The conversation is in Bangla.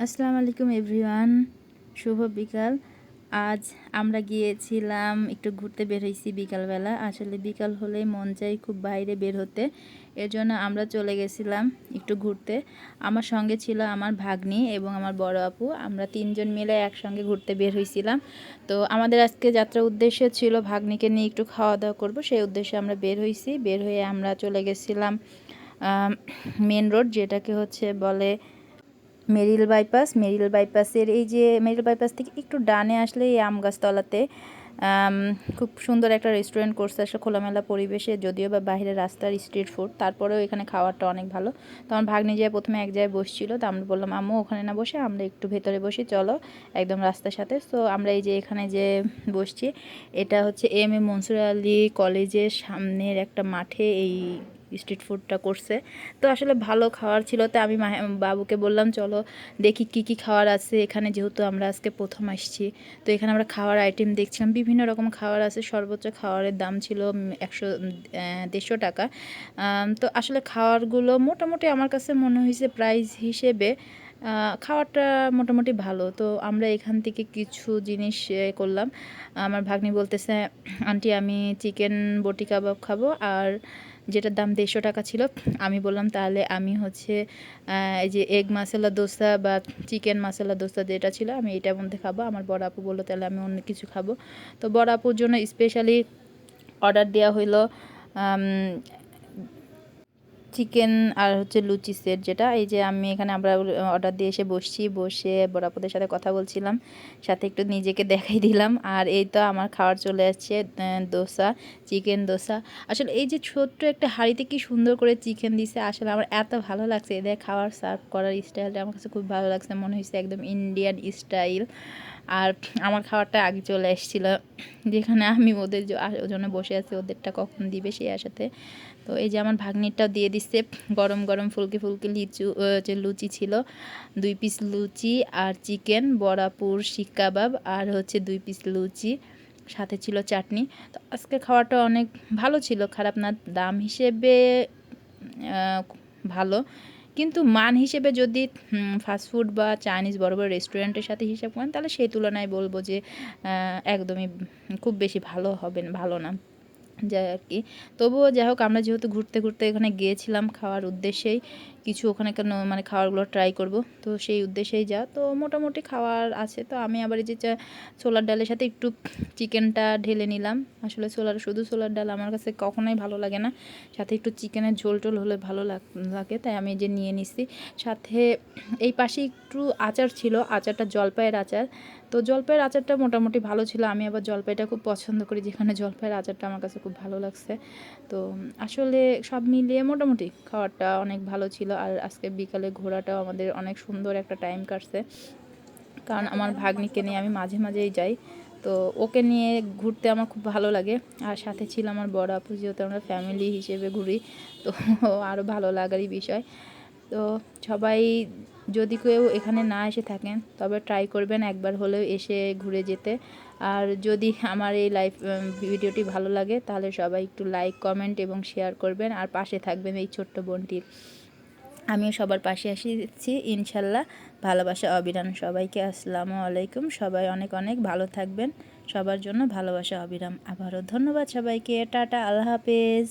আসসালামু আলাইকুম এভরিওয়ান, শুভ বিকাল। আজ আমরা গিয়েছিলাম একটু ঘুরতে বের হয়েছি বিকালবেলা। আসলে বিকাল হলেই মন চাই খুব বাইরে বের হতে, এর জন্য আমরা চলে গেছিলাম একটু ঘুরতে। আমার সঙ্গে ছিল আমার ভাগ্নি এবং আমার বড় আপু। আমরা তিনজন মিলে একসঙ্গে ঘুরতে বের হয়েছিলাম। তো আমাদের আজকে যাত্রার উদ্দেশ্য ছিল ভাগ্নিকে নিয়ে একটু খাওয়া দাওয়া করব, সেই উদ্দেশ্যে আমরা বের হয়েছি। বের হয়ে আমরা চলে গেছিলাম মেন রোড, যেটাকে বলে মেরিল বাইপাসের এই যে মেরিল বাইপাস থেকে একটু ডানে আসলে এই আম গাছতলাতে খুব সুন্দর একটা রেস্টুরেন্ট করছে, আসলে খোলামেলা পরিবেশে, যদিও বা বাইরে রাস্তার স্ট্রিট ফুড, তারপরেও এখানে খাওয়ারটা অনেক ভালো। তো আমার ভাগ্নি যায় প্রথমে এক জায়গায় বসছিল, তো আমরা বললাম আম্মু ওখানে না বসে আমরা একটু ভেতরে বসি, চলো একদম রাস্তার সাথে। তো আমরা এই যে এখানে যে বসছি, এটা এম এ মনসুর আলী কলেজের সামনের একটা মাঠে এই স্ট্রিট ফুডটা করছে। তো আসলে ভালো খাওয়ার ছিল, তো আমি বাবুকে বললাম চলো দেখি কি কি খাওয়ার আছে এখানে, যেহেতু আমরা আজকে প্রথম আসছি। তো এখানে আমরা খাওয়ার আইটেম দেখছিলাম, বিভিন্ন রকম খাওয়ার আছে। সর্বোচ্চ খাওয়ারের দাম ছিল 150 টাকা। তো আসলে খাওয়ারগুলো মোটামুটি আমার কাছে মনে হয়েছে প্রাইস হিসেবে খাওয়ারটা মোটামুটি ভালো। তো আমরা এখান থেকে কিছু জিনিস করলাম। আমার ভাগ্নি বলতেছে আন্টি আমি চিকেন বটি কাবাব খাবো, আর যেটার দাম 150 টাকা ছিল। আমি বললাম তাহলে আমি এই যে এগ মশলা দোসা বা চিকেন মশলা দোসা যেটা ছিল আমি এটার মধ্যে খাবো। আমার বড় আপু বললো তাহলে আমি অন্য কিছু খাবো। তো বড় আপুর জন্য স্পেশালি অর্ডার দেওয়া হইলো চিকেন আর লুচি সেট, যেটা এই যে আমি এখানে আমরা অর্ডার দিয়ে এসে বসে বড় আপুদের সাথে কথা বলছিলাম, সাথে একটু নিজেকে দেখাই দিলাম। আর এই তো আমার খাওয়ার চলে আসছে দোসা, চিকেন দোসা। আসলে এই যে ছোট্ট একটা হাঁড়িতে কি সুন্দর করে চিকেন দিছে, আসলে আমার এত ভালো লাগছে। এদের খাওয়ার সার্ভ করার স্টাইলটা আমার কাছে খুব ভালো লাগছে, মনে হয়েছে একদম ইন্ডিয়ান স্টাইল। আর আমার খাবারটা আগে চলে এসেছিলো, যেখানে আমি ওদের জন্য বসে আছি, ওদেরটা কখন দিবে সেই আশাতে। তো এই যে আমার ভাগ্নিরটাও দিয়ে দিচ্ছে গরম গরম ফুলকি ফুলকি যে লুচি ছিল, 2 পিস লুচি আর চিকেন, বড়াপুর শিক কাবাব, আর 2 পিস লুচি, সাথে ছিল চাটনি। তো আজকে খাওয়াটা অনেক ভালো ছিল, খারাপ না। দাম হিসেবে ভালো, কিন্তু মান হিসেবে যদি ফাস্টফুড বা চাইনিজ বড় বড় রেস্টুরেন্টের সাথে হিসাব করেন, তাহলে সেই তুলনায় বলবো যে একদমই খুব বেশি ভালো না, যাই আর কি। তবুও যাই হোক, আমরা যেহেতু ঘুরতে ঘুরতে এখানে গিয়েছিলাম খাওয়ার উদ্দেশ্যেই, কিছু ওখানে কেন মানে খাবারগুলো ট্রাই করব, তো সেই উদ্দেশ্যেই যা। তো মোটামুটি খাওয়ার আছে। তো আমি আবার এই যে ছোলার ডালের সাথে একটু চিকেনটা ঢেলে নিলাম। আসলে শুধু ছোলার ডাল আমার কাছে কখনোই ভালো লাগে না, সাথে একটু চিকেনের ঝোল টোল হলে ভালো লাগে, তাই আমি যে নিয়ে নিছি। সাথে এই পাশে একটু আচার ছিল, আচারটা জলপাইয়ের আচার। তো জলপাইয়ের আচারটা মোটামুটি ভালো ছিল, আমি আবার জলপাইটা খুব পছন্দ করি, যেখানে জলপাইয়ের আচারটা আমার কাছে খুব ভালো লাগছে। তো আসলে সব মিলিয়ে মোটামুটি খাবারটা অনেক ভালো ছিল। আর আজকে বিকালে ঘোরাটাও আমাদের অনেক সুন্দর একটা টাইম কাটছে, কারণ আমার ভাগ্নিকে নিয়ে আমি মাঝে মাঝেই যাই। তো ওকে নিয়ে ঘুরতে আমার খুব ভালো লাগে। আর সাথে ছিল আমার বড় আপু, যেহেতু আমরা ফ্যামিলি হিসেবে ঘুরি, তো আরও ভালো লাগারই বিষয়। তো সবাই যদি কেউ এখানে না এসে থাকেন, তবে ট্রাই করবেন একবার হলেও এসে ঘুরে যেতে। আর যদি আমার এই ভিডিওটি ভালো লাগে, তাহলে সবাই একটু লাইক কমেন্ট এবং শেয়ার করবেন, আর পাশে থাকবেন এই ছোট্ট বোনটির। আমিও সবার পাশে আসছি ইনশাল্লাহ। ভালোবাসা অবিরাম সবাইকে। আসসালামু আলাইকুম। সবাই অনেক অনেক ভালো থাকবেন। সবার জন্য ভালোবাসা অবিরাম। আবারও ধন্যবাদ সবাইকে। টাটা, আল্লাহ হাফেজ।